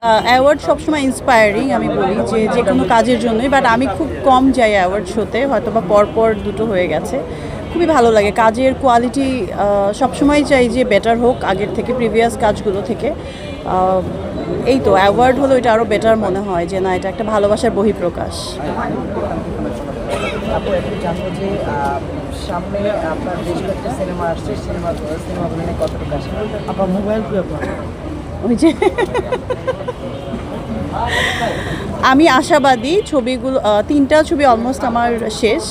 Award সবসময় inspiring আমি বলি যে কোনো কাজের জন্যই, বাট আমি খুব কম যাই অ্যাওয়ার্ড শোতে, হয়তো বা পরপর দুটো হয়ে গেছে। খুবই ভালো লাগে কাজের কোয়ালিটি, সবসময় চাই যে বেটার হোক আগের থেকে, প্রিভিয়াস কাজগুলো থেকে। এই তো অ্যাওয়ার্ড হলো এটা আরও বেটার মনে হয় যে না, এটা একটা ভালোবাসার বহিঃপ্রকাশ। জানবো যে সামনে আপনার বেশ কয়েকটা সিনেমা আসছে, সিনেমাগুলো নিয়ে কতটুকু আসে আপনার মোবাইল ওই যে আমি আশাবাদী, ছবিগুলো 3টা ছবি অলমোস্ট আমার শেষ,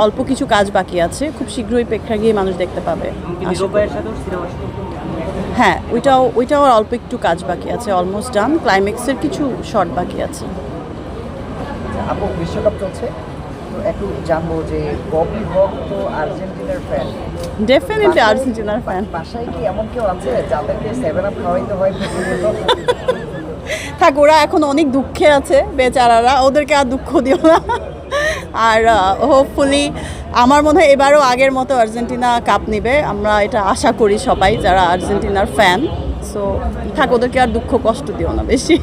অল্প কিছু কাজ বাকি আছে, খুব শীঘ্রই প্রেক্ষাগৃহে মানুষ দেখতে পাবে। হ্যাঁ, ওইটাও অল্প একটু কাজ বাকি আছে, অলমোস্ট ডান। ক্লাইম্যাক্সের কিছু শর্ট বাকি আছে। আপু বিশ্বকাপ চলছে, তো একটু জানবো যে ববি হক তো আর্জেন্টিনার ফ্যান, ডেফিনেটলি আর্জেন্টিনার ফ্যান। বাসায় কি এমন কেউ আছে যাদেরকে 7 আপ খাওয়াইতে হয়? থাক, ওরা এখন অনেক দুঃখে আছে বেচারারা, ওদেরকে আর দুঃখ দিও না। আর হোপফুলি আমার মনে হয় এবারও আগের মতো আর্জেন্টিনা কাপ নেবে, আমরা এটা আশা করি সবাই যারা আর্জেন্টিনার ফ্যান। সো থাক, ওদেরকে আর দুঃখ কষ্ট দিও না বেশি।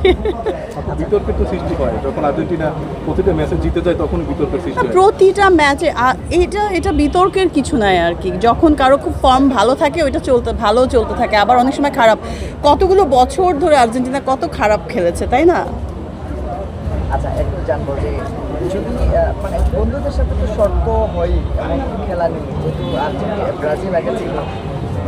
বিতর্কের তো সৃষ্টি হয় যখন আর্জেন্টিনা প্রতিটা ম্যাচে জিতে যায়, তখন বিতর্কের সৃষ্টি হয় প্রতিটা ম্যাচে। এটা বিতর্কের কিছু নাই আর কি। যখন কারো খুব ফর্ম ভালো থাকে ওইটা ভালো চলতে থাকে, আবার অনেক সময় খারাপ। কতগুলো বছর ধরে আর্জেন্টিনা কত খারাপ খেলেছে, তাই না? আচ্ছা, একটু জানবো যে যদি মানে বন্ধুদের সাথে তো শর্ত হয় এমন খেলা নিয়ে, যেহেতু আর্জেন্টিনা ব্রাজিল আগে ছিল,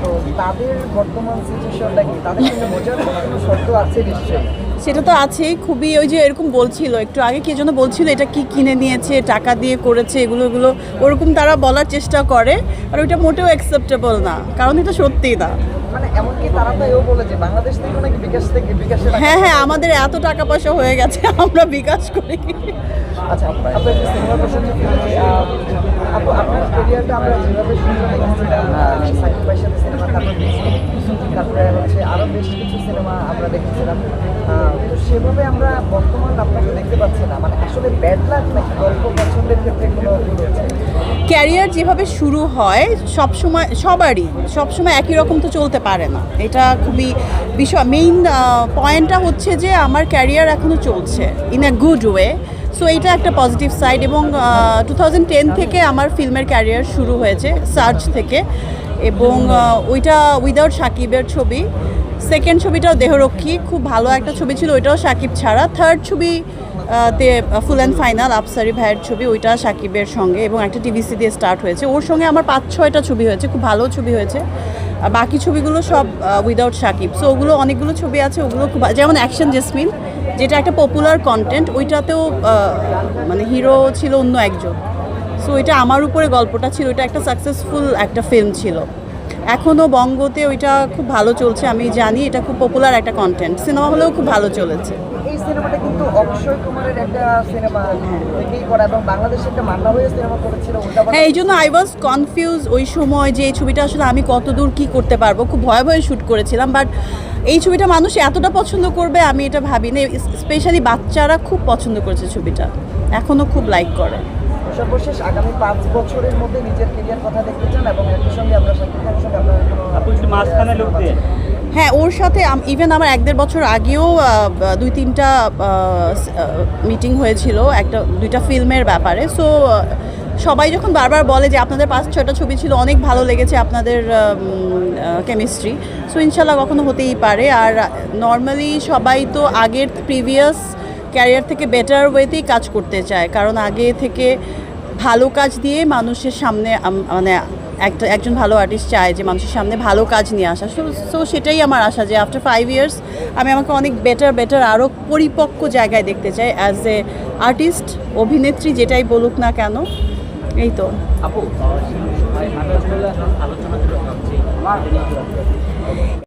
তো তাদের বর্তমান সিচুয়েশনটা কি? তাদের সঙ্গে মজার কোনো শর্ত আছে নিশ্চয়ই? সেটা তো আছেই, খুবই। ওই যে এরকম বলছিল একটু আগে, কে যেন বলছিল এটা কি কিনে নিয়েছে, টাকা দিয়ে করেছে, এগুলো ওরকম তারা বলার চেষ্টা করে। আর ওইটা মোটেও অ্যাকসেপ্টেবল না, কারণ এটা সত্যিই না। মানে এমনকি তারা তো এও বলে যে বাংলাদেশ থেকে নাকি বিকাশে হ্যাঁ, আমাদের এত টাকা পয়সা হয়ে গেছে, আমরা বিকাশ করি। আচ্ছা, আপনার সিনেমা প্রসঙ্গে আপু, আপনার ক্যারিয়ারটা আমরা যেভাবে শুনতে দেখেছিলাম, সাকিব ভাইয়ের সাথে সিনেমা, তারপরে হচ্ছে আরও বেশ কিছু সিনেমা আমরা দেখেছিলাম, তো সেভাবে আমরা বর্তমান আপনাকে দেখতে পাচ্ছি না। মানে আসলে ব্যাড লাক নাকি গল্প পছন্দের ক্ষেত্রে কোনো ভুল হচ্ছে? ক্যারিয়ার যেভাবে শুরু হয় সবসময় একই রকম তো চলতে পারে না, এটা খুবই মেইন পয়েন্টটা হচ্ছে যে আমার ক্যারিয়ার এখনও চলছে in a good way. So এইটা একটা পজিটিভ সাইড। এবং 2010 থেকে আমার ফিল্মের ক্যারিয়ার শুরু হয়েছে, সার্চ থেকে। এবং ওইটা উইদাউট সাকিবের ছবি। সেকেন্ড ছবিটাও দেহরক্ষী, খুব ভালো একটা ছবি ছিল, ওইটাও সাকিব ছাড়া। থার্ড ছবি তে ফুল অ্যান্ড ফাইনাল আফসারি ভাইয়ের ছবি, ওইটা সাকিবের সঙ্গে, এবং একটা টিভিসি দিয়ে স্টার্ট হয়েছে। ওর সঙ্গে আমার 5-6টা ছবি হয়েছে, খুব ভালো ছবি হয়েছে। আর বাকি ছবিগুলো সব উইদাউট সাকিব। সো ওগুলো অনেকগুলো ছবি আছে, ওগুলো খুব, যেমন অ্যাকশন জেসমিন, যেটা একটা পপুলার কন্টেন্ট, ওইটাতেও মানে হিরো ছিল অন্য একজন। সো ওইটা আমার উপরে গল্পটা ছিল, ওইটা একটা সাকসেসফুল একটা ফিল্ম ছিল। এখনও বঙ্গতে ওইটা খুব ভালো চলছে, আমি জানি এটা খুব পপুলার একটা কন্টেন্ট, সিনেমা হলেও খুব ভালো চলেছে। এই সিনেমাটা কিন্তু অক্ষয় কুমারের একটা সিনেমা থেকেই করা, এবং বাংলাদেশে একটা মান্না হয়ে সিনেমা করেছিল। হ্যাঁ, এই জন্য আই ওয়াজ কনফিউজ ওই সময় যে এই ছবিটা আসলে আমি কতদূর কী করতে পারবো। খুব ভয়ে শ্যুট করেছিলাম, বাট এই ছবিটা মানুষ এতটা পছন্দ করবে আমি এটা ভাবিনি। স্পেশালি বাচ্চারা খুব পছন্দ করেছে ছবিটা, এখনও খুব লাইক করে। সর্বশেষ আগামী 5 বছরের মধ্যে নিজের কেরিয়ার কথা দেখতে চান, এবং একই সঙ্গে আমরা সাকিব খানের সঙ্গে আপনার হ্যাঁ, ওর সাথে ইভেন আমার 1-1.5 বছর আগেও 2-3টা মিটিং হয়েছিল, 2টা ফিল্মের ব্যাপারে। সো সবাই যখন বারবার বলে যে আপনাদের 5-6টা ছবি ছিল, অনেক ভালো লেগেছে আপনাদের কেমিস্ট্রি। সো ইনশাল্লাহ কখনো হতেই পারে। আর নর্মালি সবাই তো আগের প্রিভিয়াস ক্যারিয়ার থেকে বেটার ওয়েতেই কাজ করতে চায়, কারণ আগে থেকে ভালো কাজ দিয়ে মানুষের সামনে, মানে একজন ভালো আর্টিস্ট চায় যে মানুষের সামনে ভালো কাজ নিয়ে আসা। সো সেটাই আমার আশা যে আফটার 5 ইয়ার্স আমি আমাকে অনেক বেটার আরও পরিপক্ক জায়গায় দেখতে চাই অ্যাজ এ আর্টিস্ট, অভিনেত্রী, যেটাই বলুক না কেন। এই তো আপু